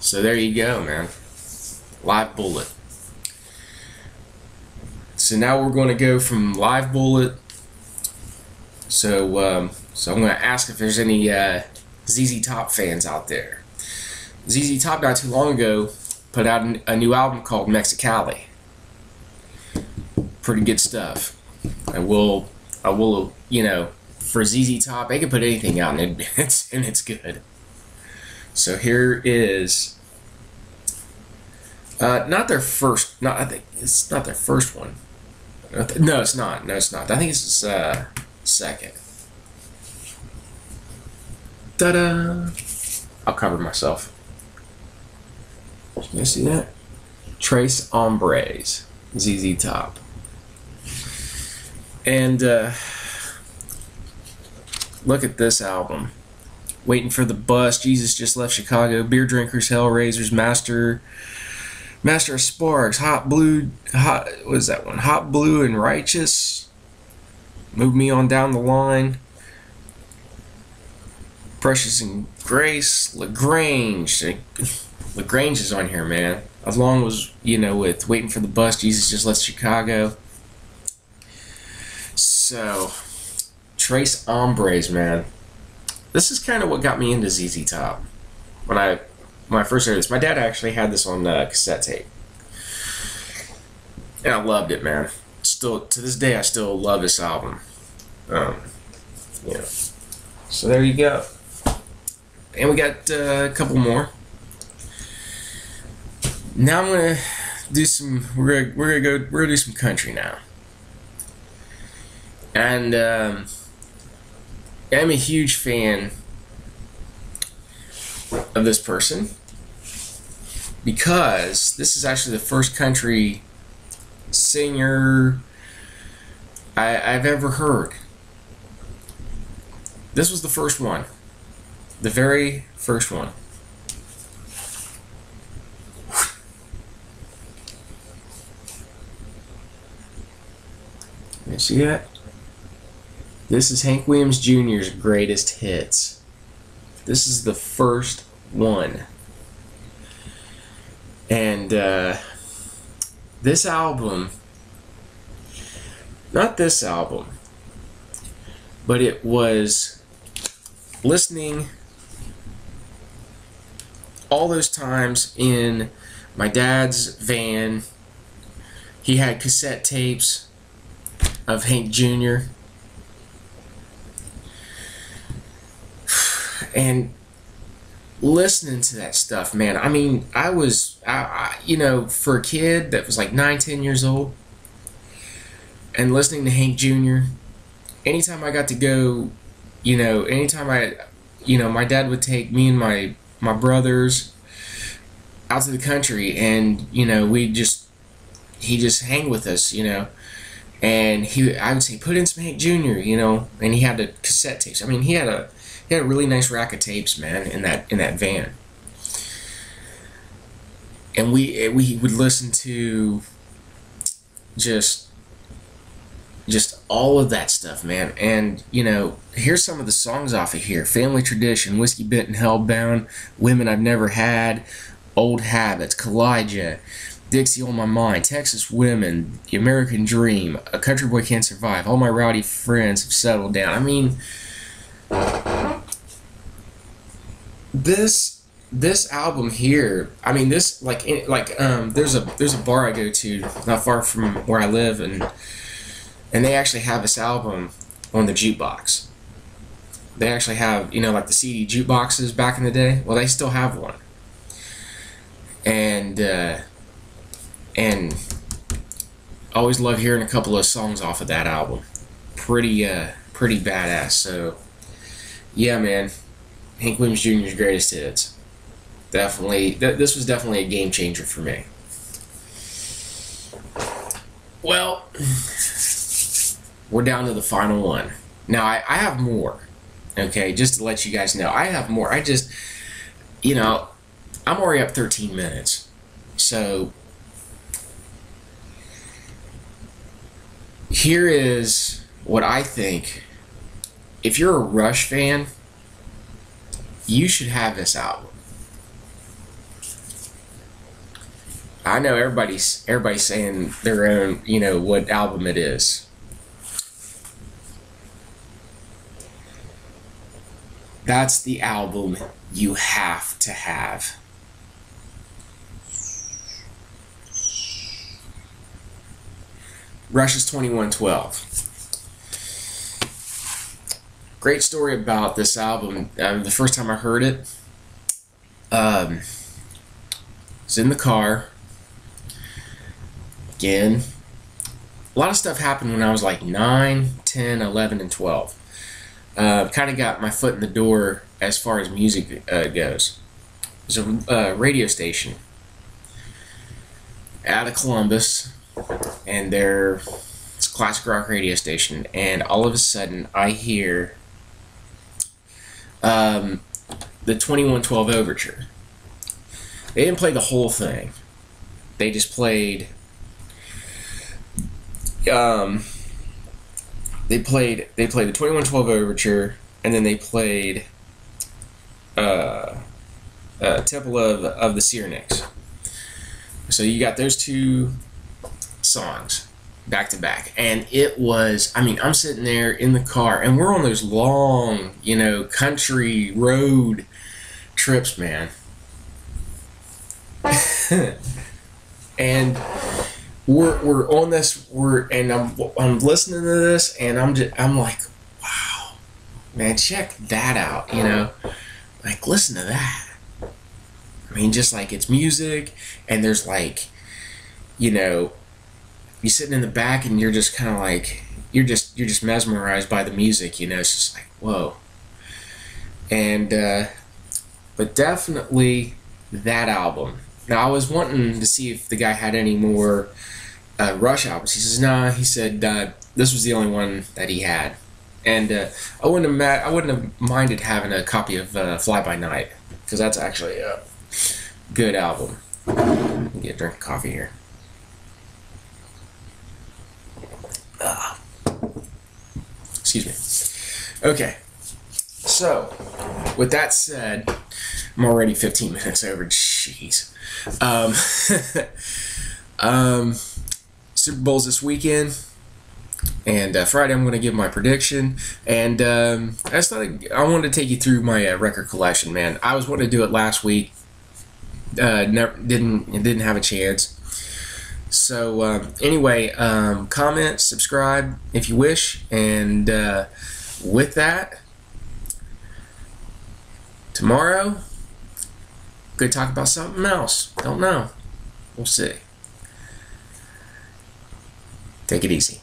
So there you go, man. Live Bullet. So now we're going to go from Live Bullet. So I'm going to ask if there's any ZZ Top fans out there. ZZ Top not too long ago put out a new album called Mexicali. Pretty good stuff. I will, you know, for ZZ Top, they can put anything out and it's good. So here is not their first. I think it's not their first one. No, it's not. No, it's not. I think it's second. Ta-da! I'll cover myself. You see that? Trace Hombres, ZZ Top. And look at this album. Waiting for the Bus, Jesus Just Left Chicago, Beer Drinkers, Hellraisers, Master of Sparks, Hot Blue, what is that one? Hot Blue and Righteous. Move Me On Down the Line. Precious and Grace, LaGrange. LaGrange is on here, man. Along was, you know, with Waiting for the Bus, Jesus Just Left Chicago. So, Trace Hombres, man. This is kind of what got me into ZZ Top. When I first heard this, my dad actually had this on cassette tape, and I loved it, man. Still to this day, I still love this album. You know. So there you go. And we got a couple more. Now I'm gonna do some. We're gonna do some country now. And I'm a huge fan of this person because this is actually the first country singer I've ever heard. This was the first one. The very first one. You see that? This is Hank Williams Jr.'s greatest hits. This is the first one. And this album, not this album, but it was listening all those times in my dad's van. He had cassette tapes of Hank Jr. And listening to that stuff, man, I mean, I you know, for a kid that was like 9-10 years old and listening to Hank Jr., anytime I got to go, you know, my dad would take me and my brothers out to the country, and, you know, he'd just hang with us, you know, and I would say, put in some Hank Jr., you know, and he had the cassette tapes. I mean, he had a really nice rack of tapes, man, in that van. And we would listen to just all of that stuff, man. And, you know, here's some of the songs off of here. Family Tradition, Whiskey Bent and Hellbound, Women I've Never Had, Old Habits, Kalijah, Dixie on My Mind, Texas Women, The American Dream, A Country Boy Can't Survive, All My Rowdy Friends Have Settled Down. I mean, this album here, I mean, this there's a bar I go to not far from where I live, and they actually have this album on the jukebox. They actually have, you know, like the CD jukeboxes back in the day. Well, they still have one, and I always love hearing a couple of songs off of that album. Pretty badass. So yeah, man. Hank Williams Jr.'s greatest hits. Definitely, this was definitely a game changer for me. Well, we're down to the final one. Now, I have more, okay, just to let you guys know. I have more. I just, you know, I'm already up 13 minutes. So, here is what I think. If you're a Rush fan, you should have this album. I know everybody's saying their own, what album it is. That's the album you have to have. Rush's 2112. Great story about this album. The first time I heard it, was in the car. Again, a lot of stuff happened when I was like 9, 10, 11, and 12. Kind of got my foot in the door as far as music goes. There's a radio station out of Columbus, and it's a classic rock radio station, and all of a sudden I hear the 2112 Overture. They didn't play the whole thing. They just played they played the 2112 Overture, and then they played Temple of the Cyrenaics. So you got those two songs back to back, and it was, I'm sitting there in the car, and we're on those long, country road trips, man. And we're on this, I'm listening to this, and I'm like, wow, man, check that out, like, listen to that. Just like, it's music, and there's like, you're sitting in the back, and you're just kind of like, you're just mesmerized by the music, it's just like, whoa. And but definitely that album. Now, I was wanting to see if the guy had any more Rush albums. He says, nah, he said this was the only one that he had. And I wouldn't have minded having a copy of Fly By Night, because that's actually a good album. Get a drink of coffee here. Excuse me. Okay. So, with that said, I'm already 15 minutes over. Jeez. Super Bowl's this weekend, and Friday I'm going to give my prediction. And I just thought I wanted to take you through my record collection, man. I was wanting to do it last week. Didn't have a chance. So anyway, comment, subscribe if you wish, and with that, tomorrow, could talk about something else. Don't know. We'll see. Take it easy.